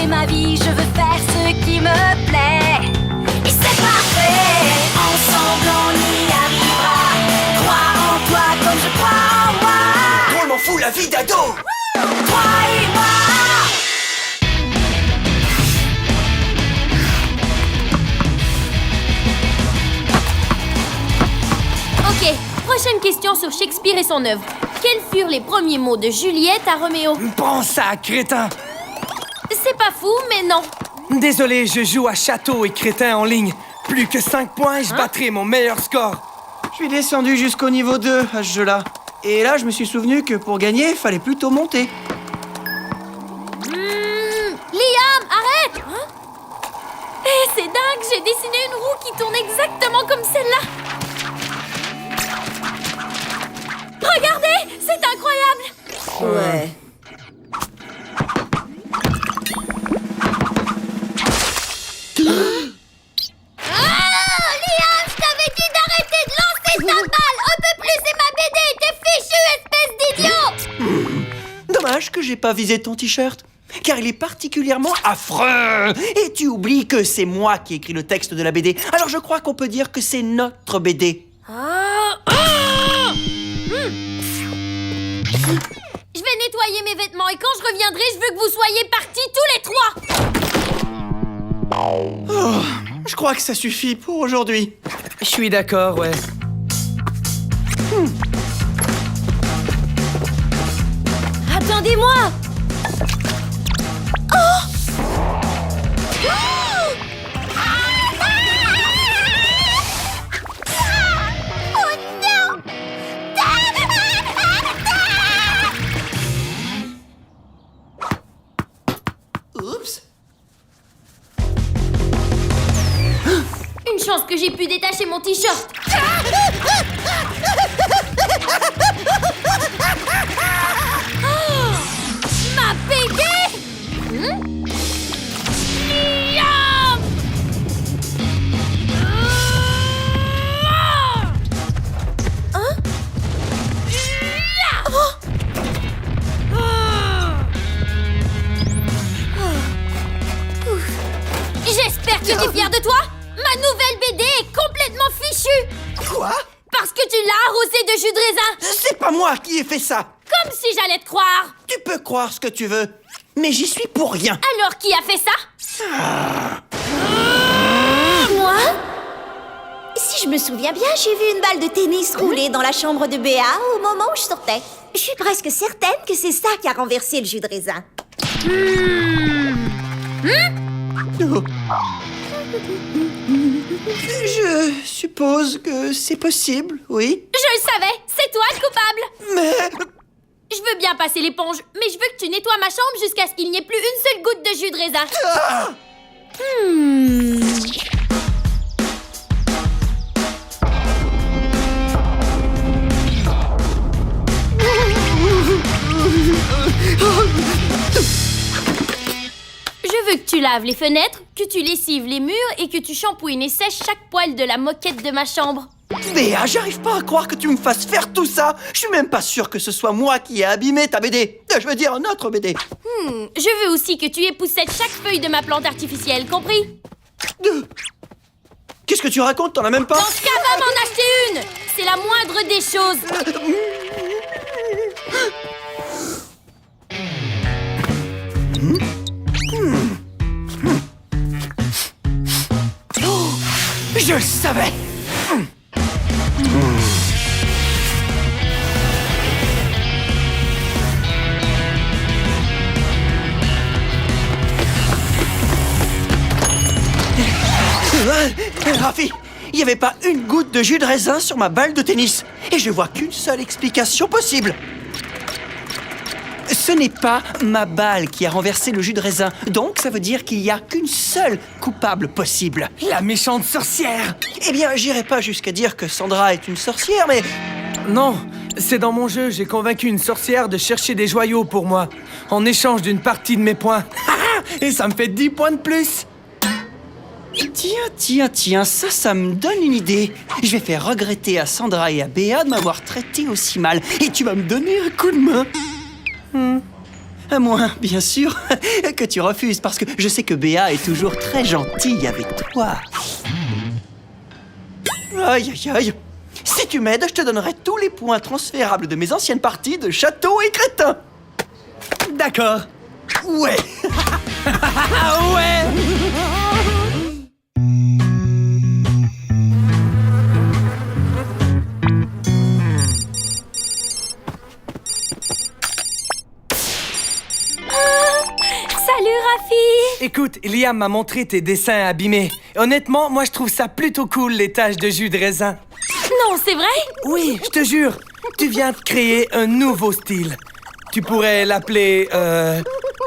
c'est ma vie, je veux faire ce qui me plaît. Et c'est parfait, ensemble on y arrivera. Crois en toi comme je crois en moi. Drôlement fou la vie d'ado. Toi et moi. Ok, prochaine question sur Shakespeare et son œuvre. Quels furent les premiers mots de Juliette à Roméo? Prends ça, crétin. C'est pas fou, mais non. Désolé, je joue à Château et Crétin en ligne. Plus que 5 points et je battrai mon meilleur score. Je suis descendu jusqu'au niveau 2 à ce jeu-là. Et là, je me suis souvenu que pour gagner, fallait plutôt monter. Liam, arrête! Eh, c'est dingue, j'ai dessiné une roue qui tourne exactement comme celle-là. Regardez, c'est incroyable. Ouais. Liam, je t'avais dit d'arrêter de lancer ta balle. Un peu plus et ma BD était fichue, espèce d'idiot. Dommage que j'ai pas visé ton t-shirt, car il est particulièrement affreux. Et tu oublies que c'est moi qui ai écrit le texte de la BD. Alors je crois qu'on peut dire que c'est notre BD. Je vais nettoyer mes vêtements et quand je reviendrai, je veux que vous soyez partis tous les trois. Oh, je crois que ça suffit pour aujourd'hui. Je suis d'accord, ouais. Attendez-moi. Oups. Une chance que j'ai pu détacher mon t-shirt. Ma BD. Liam. J'espère que tu es fier de toi. Ma nouvelle BD est complètement fichue. Quoi? Parce que tu l'as arrosée de jus de raisin. C'est pas moi qui ai fait ça. Comme si j'allais te croire. Tu peux croire ce que tu veux, mais j'y suis pour rien. Alors qui a fait ça? Moi? Si je me souviens bien, j'ai vu une balle de tennis rouler dans la chambre de Béa au moment où je sortais. Je suis presque certaine que c'est ça qui a renversé le jus de raisin. Oh. Je suppose que c'est possible, oui. Je le savais, c'est toi le coupable. Mais... Je veux bien passer l'éponge, mais je veux que tu nettoies ma chambre jusqu'à ce qu'il n'y ait plus une seule goutte de jus de raisin. Je veux que tu laves les fenêtres, que tu lessives les murs et que tu shampouines et sèches chaque poil de la moquette de ma chambre. Béa, j'arrive pas à croire que tu me fasses faire tout ça. Je suis même pas sûr que ce soit moi qui ai abîmé ta BD. Je veux dire notre BD. Je veux aussi que tu époussettes chaque feuille de ma plante artificielle, compris? Qu'est-ce que tu racontes? T'en as même pas? Dans ce cas, va m'en acheter une. C'est la moindre des choses. Je le savais. Rafi, il n'y avait pas une goutte de jus de raisin sur ma balle de tennis. Et je vois qu'une seule explication possible. Ce n'est pas ma balle qui a renversé le jus de raisin. Donc, ça veut dire qu'il n'y a qu'une seule coupable possible. La méchante sorcière. Eh bien, j'irai pas jusqu'à dire que Sandra est une sorcière, mais... Non, c'est dans mon jeu, j'ai convaincu une sorcière de chercher des joyaux pour moi, en échange d'une partie de mes points. Et ça me fait 10 points de plus. Tiens, ça me donne une idée. Je vais faire regretter à Sandra et à Béa de m'avoir traité aussi mal. Et tu vas me donner un coup de main. À moins, bien sûr, que tu refuses, parce que je sais que Béa est toujours très gentille avec toi. Aïe, aïe, aïe. Si tu m'aides, je te donnerai tous les points transférables de mes anciennes parties de Château et Crétin. D'accord. Ouais. Ah ouais! Salut, Rafi! Écoute, Liam m'a montré tes dessins abîmés. Honnêtement, moi je trouve ça plutôt cool, les taches de jus de raisin. Non, c'est vrai? Oui, je te jure, tu viens de créer un nouveau style. Tu pourrais l'appeler,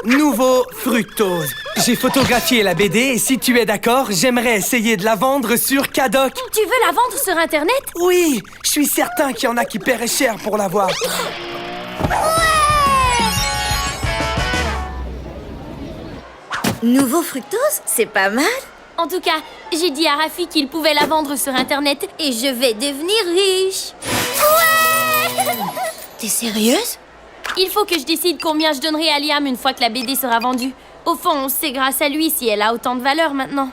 Nouveau Fructose. J'ai photographié la BD et si tu es d'accord, j'aimerais essayer de la vendre sur Cadoc. Tu veux la vendre sur Internet? Oui, je suis certain qu'il y en a qui paieraient cher pour l'avoir. Nouveau fructose, c'est pas mal. En tout cas, j'ai dit à Rafi qu'il pouvait la vendre sur Internet et je vais devenir riche. Ouais! T'es sérieuse? Il faut que je décide combien je donnerai à Liam une fois que la BD sera vendue. Au fond, c'est grâce à lui si elle a autant de valeur maintenant.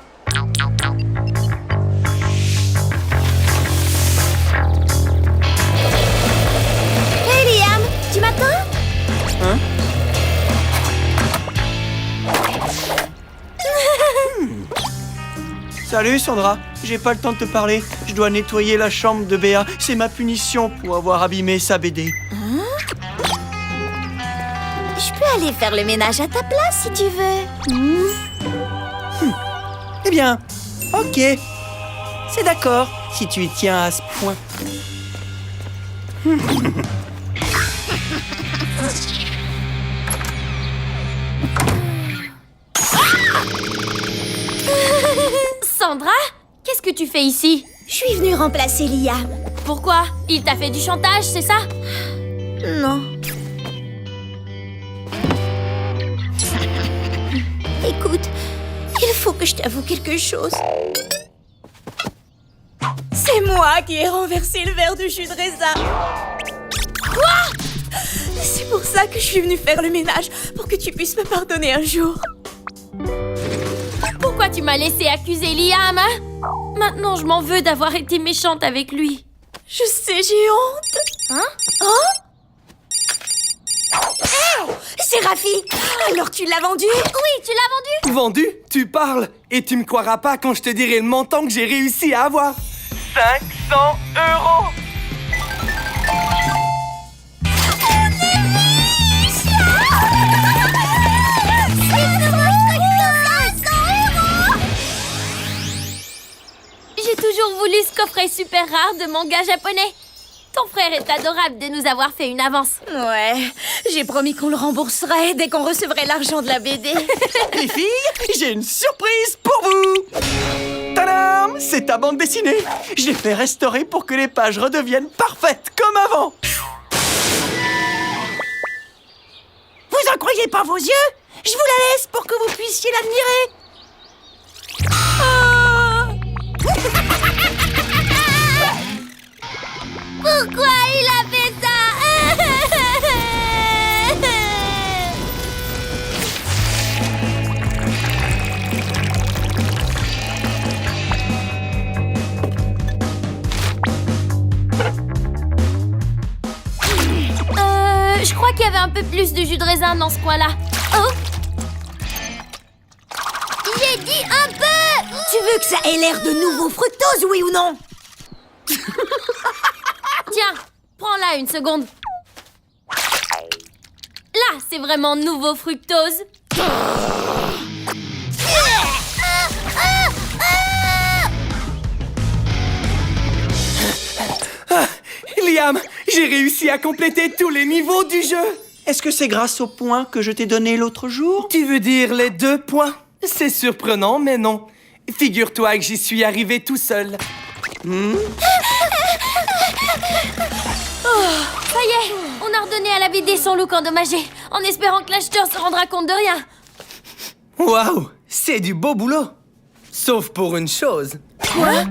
Hey Liam, tu m'attends? Hein? Salut Sandra, j'ai pas le temps de te parler. Je dois nettoyer la chambre de Béa. C'est ma punition pour avoir abîmé sa BD. Je peux aller faire le ménage à ta place si tu veux. Eh bien, ok. C'est d'accord, si tu y tiens à ce point. Sandra, qu'est-ce que tu fais ici? Je suis venue remplacer Liam. Pourquoi? Il t'a fait du chantage, c'est ça? Non. Écoute, il faut que je t'avoue quelque chose. C'est moi qui ai renversé le verre de jus de raisin. Quoi? C'est pour ça que je suis venue faire le ménage, pour que tu puisses me pardonner un jour. Pourquoi tu m'as laissé accuser Liam, hein? Maintenant, je m'en veux d'avoir été méchante avec lui. Je sais, j'ai honte. Hein? Oh, c'est Rafi. Alors tu l'as vendu? Oui, tu l'as vendu? Vendu? Tu parles? Et tu me croiras pas quand je te dirai le montant que j'ai réussi à avoir. 500 €! J'ai toujours voulu ce coffret super rare de manga japonais. Ton frère est adorable de nous avoir fait une avance. Ouais, j'ai promis qu'on le rembourserait dès qu'on recevrait l'argent de la BD. Les filles, j'ai une surprise pour vous. Tadam! C'est ta bande dessinée. Je l'ai fait restaurer pour que les pages redeviennent parfaites comme avant. Vous en croyez pas vos yeux? Je vous la laisse pour que vous puissiez l'admirer. Pourquoi il a fait ça? Je crois qu'il y avait un peu plus de jus de raisin dans ce coin-là. Oh! J'ai dit un peu. Tu veux que ça ait l'air de nouveau fructose, oui ou non? Tiens, prends-la une seconde. Là, c'est vraiment nouveau fructose. Liam, j'ai réussi à compléter tous les niveaux du jeu. Est-ce que c'est grâce au point que je t'ai donné l'autre jour? Tu veux dire les 2 points? C'est surprenant, mais non. Figure-toi que j'y suis arrivé tout seul. Ça y est, on a redonné à la BD son look endommagé, en espérant que l'acheteur se rendra compte de rien. Waouh, c'est du beau boulot. Sauf pour une chose. Quoi?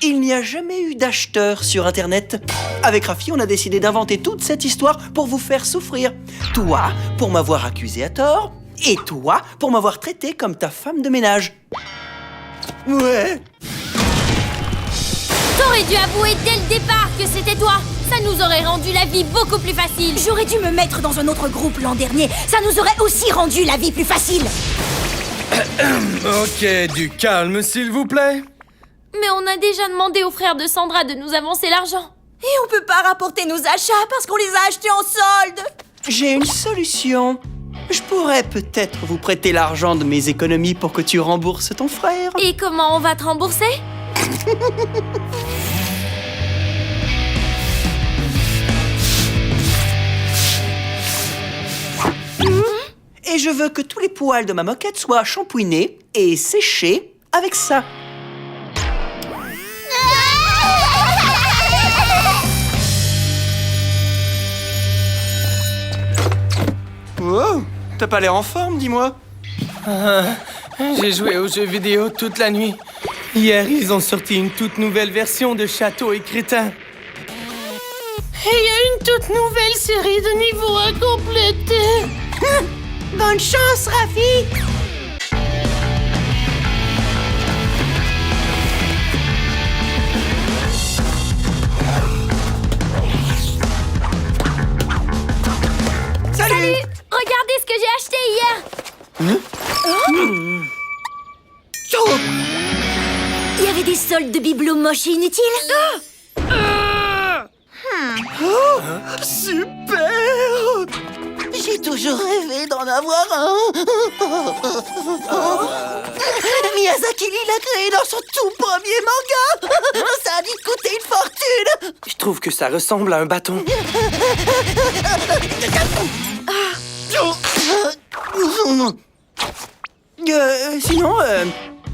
Il n'y a jamais eu d'acheteur sur Internet. Avec Rafi, on a décidé d'inventer toute cette histoire pour vous faire souffrir. Toi, pour m'avoir accusé à tort, et toi, pour m'avoir traité comme ta femme de ménage. Ouais. T'aurais dû avouer dès le départ que c'était toi. Ça nous aurait rendu la vie beaucoup plus facile. J'aurais dû me mettre dans un autre groupe l'an dernier. Ça nous aurait aussi rendu la vie plus facile. Ok, du calme, s'il vous plaît. Mais on a déjà demandé aux frères de Sandra de nous avancer l'argent. Et on peut pas rapporter nos achats parce qu'on les a achetés en solde. J'ai une solution. Je pourrais peut-être vous prêter l'argent de mes économies pour que tu rembourses ton frère. Et comment on va te rembourser? Et je veux que tous les poils de ma moquette soient shampouinés et séchés avec ça. Oh, t'as pas l'air en forme, dis-moi. J'ai joué aux jeux vidéo toute la nuit. Hier, ils ont sorti une toute nouvelle version de Château et Crétin. Et il y a une toute nouvelle série de niveaux à compléter. Bonne chance, Rafi. Salut. Regardez ce que j'ai acheté hier. Oh. Il y avait des soldes de bibelots moches et inutiles. Super! J'ai toujours rêvé d'en avoir un. Miyazaki l'a créé dans son tout premier manga. Ça a dû coûter une fortune. Je trouve que ça ressemble à un bâton. Sinon,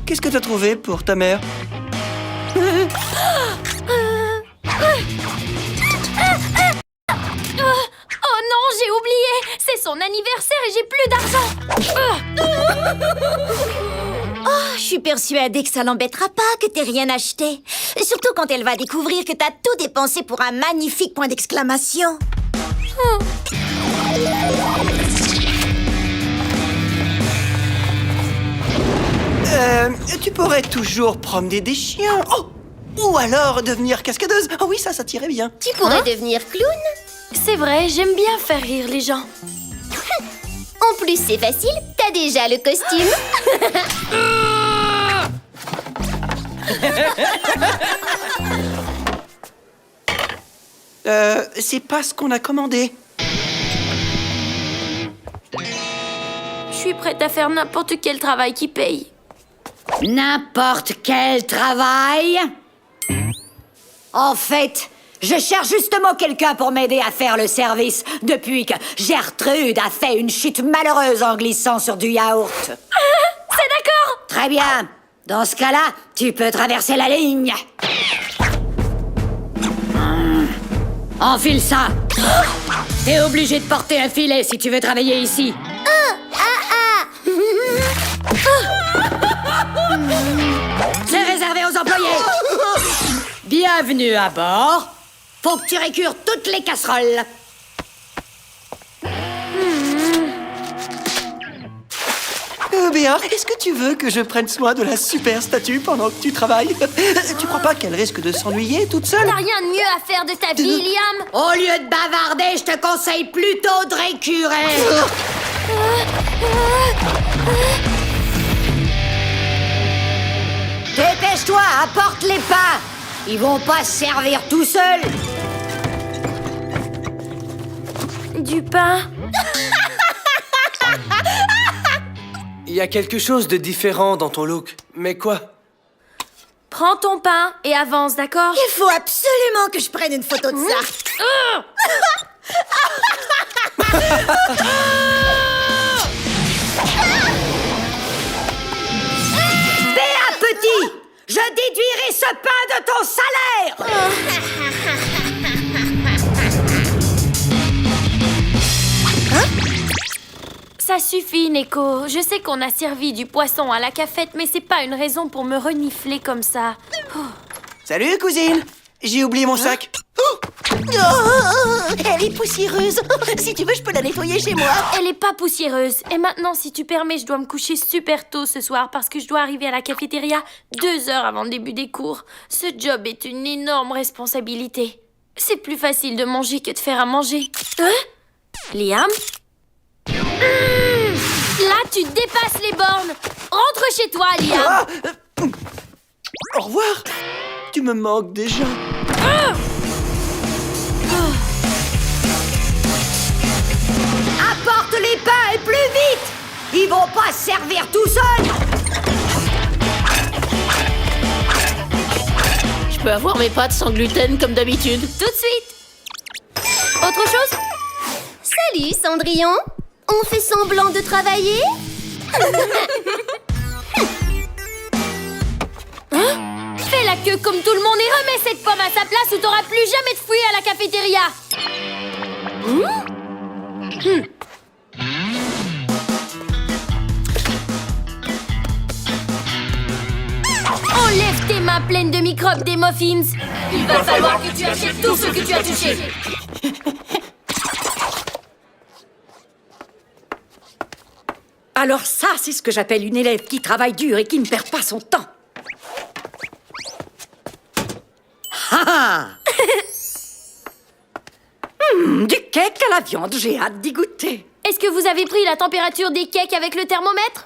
qu'est-ce que t'as trouvé pour ta mère? Oh non, j'ai oublié. C'est son anniversaire et j'ai plus d'argent. Oh, je suis persuadée que ça l'embêtera pas que t'aies rien acheté. Surtout quand elle va découvrir que t'as tout dépensé pour un magnifique point d'exclamation. Tu pourrais toujours promener des chiens. Oh! Ou alors devenir cascadeuse. Ah oui, ça tirait bien. Tu pourrais devenir clown. C'est vrai, j'aime bien faire rire les gens. En plus, c'est facile, t'as déjà le costume. C'est pas ce qu'on a commandé. Je suis prête à faire n'importe quel travail qui paye. N'importe quel travail? En fait, je cherche justement quelqu'un pour m'aider à faire le service depuis que Gertrude a fait une chute malheureuse en glissant sur du yaourt. C'est d'accord. Très bien. Dans ce cas-là, tu peux traverser la ligne. Enfile ça. T'es obligé de porter un filet si tu veux travailler ici. C'est réservé aux employés. Bienvenue à bord. Faut que tu récures toutes les casseroles. Béa, est-ce que tu veux que je prenne soin de la super statue pendant que tu travailles? Tu crois pas qu'elle risque de s'ennuyer toute seule? T'as rien de mieux à faire de ta vie, Liam. Au lieu de bavarder, je te conseille plutôt de récurer. Dépêche-toi, apporte les pains. Ils vont pas se servir tout seuls. Du pain. Il y a quelque chose de différent dans ton look. Mais quoi? Prends ton pain et avance, d'accord? Il faut absolument que je prenne une photo de ça. Béa petit, je déduirai ce pain de ton salaire. Ça Ça suffit, Neko. Je sais qu'on a servi du poisson à la cafette, mais c'est pas une raison pour me renifler comme ça. Salut, cousine. J'ai oublié mon sac. Elle est poussiéreuse. Si tu veux, je peux la nettoyer chez moi. Elle est pas poussiéreuse. Et maintenant, si tu permets, je dois me coucher super tôt ce soir parce que je dois arriver à la cafétéria 2 heures avant le début des cours. Ce job est une énorme responsabilité. C'est plus facile de manger que de faire à manger. Hein? Liam? Là, tu dépasses les bornes. Rentre chez toi, Liam. Ah, au revoir. Tu me manques déjà. Apporte les pains et plus vite! Ils vont pas se servir tout seuls! Je peux avoir mes pâtes sans gluten comme d'habitude. Tout de suite. Autre chose? Salut, Cendrillon. On fait semblant de travailler? Fais la queue comme tout le monde et remets cette pomme à sa place ou t'auras plus jamais de fruits à la cafétéria. Enlève tes mains pleines de microbes des muffins. Il va falloir que tu achètes tout ce que tu as touché. Alors ça, c'est ce que j'appelle une élève qui travaille dur et qui ne perd pas son temps. Ah. Du cake à la viande, j'ai hâte d'y goûter. Est-ce que vous avez pris la température des cakes avec le thermomètre?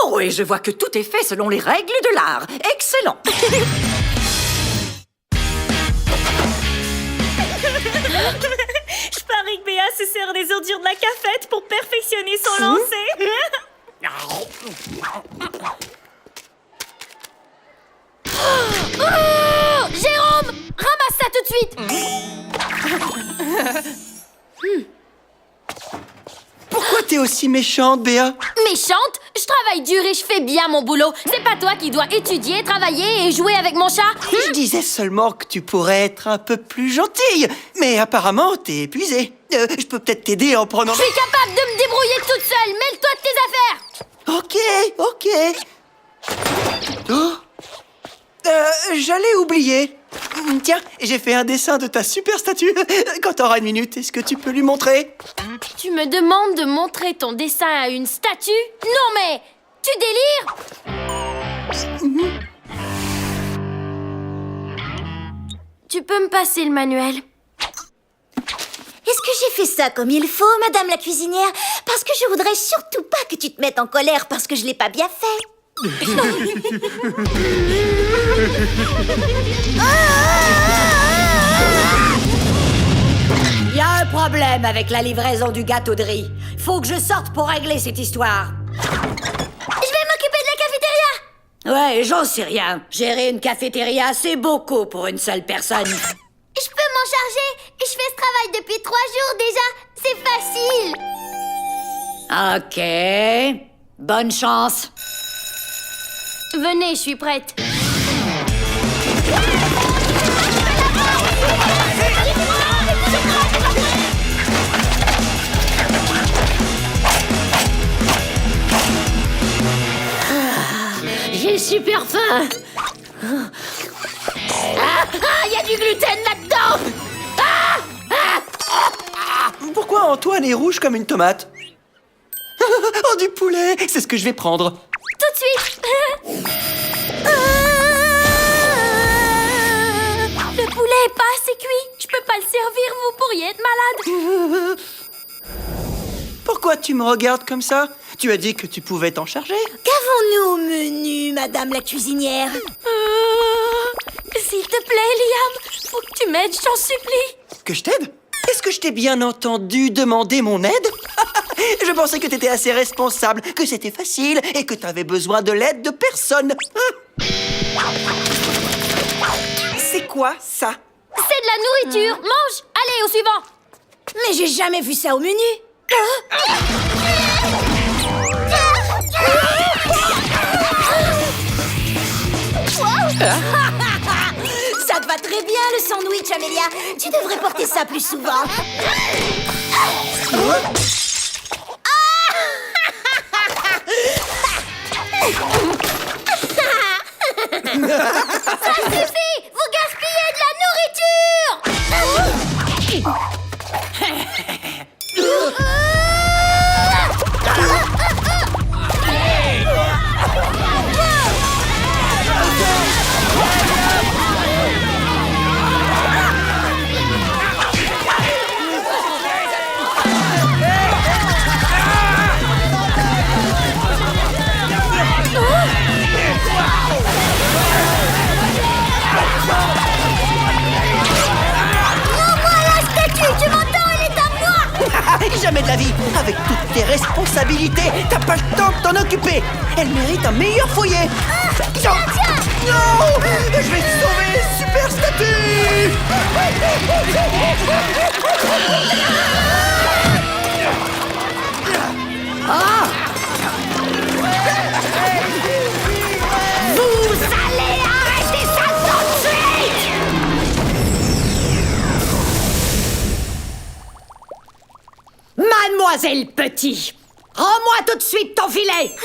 Oh, et je vois que tout est fait selon les règles de l'art. Excellent. Je parie que Béa se sert des ordures de la cafette pour perfectionner son lancer. Oh, Jérôme, ramasse ça tout de suite. Pourquoi t'es aussi méchante, Béa? Méchante? Je travaille dur et je fais bien mon boulot. C'est pas toi qui dois étudier, travailler et jouer avec mon chat. Je disais seulement que tu pourrais être un peu plus gentille. Mais apparemment, t'es épuisée. Je peux peut-être t'aider en prenant... Je suis capable de me débrouiller toute seule. Mêle-toi de tes affaires. Ok. Oh. J'allais oublier. Tiens, j'ai fait un dessin de ta super statue. Quand t'auras 1 minute, est-ce que tu peux lui montrer? Tu me demandes de montrer ton dessin à une statue? Non mais, tu délires? Tu peux me passer le manuel? Est-ce que j'ai fait ça comme il faut, madame la cuisinière? Parce que je voudrais surtout pas que tu te mettes en colère parce que je l'ai pas bien fait. Il y a un problème avec la livraison du gâteau de riz. Faut que je sorte pour régler cette histoire. Je vais m'occuper de la cafétéria. Ouais, j'en sais rien. Gérer une cafétéria, c'est beaucoup pour une seule personne. Je peux m'en charger. Je fais ce travail depuis 3 jours déjà. C'est facile. Ok. Bonne chance. Venez, je suis prête. J'ai super faim. Il y a du gluten là-dedans. Pourquoi Antoine est rouge comme une tomate? Oh, du poulet! C'est ce que je vais prendre. Tout de suite. Le poulet est pas assez cuit. Je peux pas le servir, vous pourriez être malade. Pourquoi tu me regardes comme ça? Tu as dit que tu pouvais t'en charger. Qu'avons-nous au menu, madame la cuisinière? S'il te plaît, Liam, faut que tu m'aides, j'en supplie. Que je t'aide? Est-ce que je t'ai bien entendu demander mon aide? Je pensais que t'étais assez responsable, que c'était facile et que t'avais besoin de l'aide de personne. C'est quoi ça? C'est de la nourriture. Mange. Allez, au suivant. Mais j'ai jamais vu ça au menu. Ça te va très bien, ce sandwich, Amélia. Tu devrais porter ça plus souvent. Ça suffit! Vous gaspillez de la nourriture! Tu m'entends? Elle est à moi! Jamais de la vie. Avec toutes tes responsabilités, t'as pas le temps de t'en occuper. Elle mérite un meilleur foyer. Tiens! Non! Je vais te sauver, super statue! Vous allez arrêter ça tout de suite! Mademoiselle Petit, rends-moi tout de suite ton filet!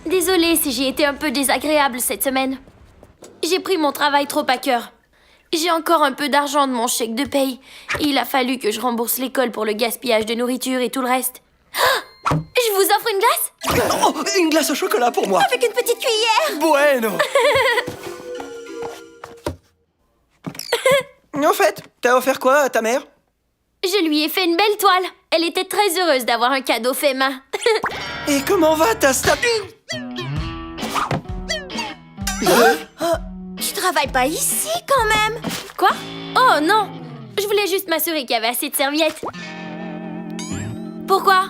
Désolée si j'ai été un peu désagréable cette semaine. J'ai pris mon travail trop à cœur. J'ai encore un peu d'argent de mon chèque de paye. Il a fallu que je rembourse l'école pour le gaspillage de nourriture et tout le reste. Ah! Je vous offre une glace? Oh, une glace au chocolat pour moi. Avec une petite cuillère. Bueno. En fait, t'as offert quoi à ta mère? Je lui ai fait une belle toile. Elle était très heureuse d'avoir un cadeau fait main. Et comment va ta statue? Tu travailles pas ici, quand même. Quoi? Oh non! Je voulais juste m'assurer qu'il y avait assez de serviettes. Pourquoi?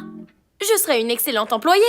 Je serais une excellente employée.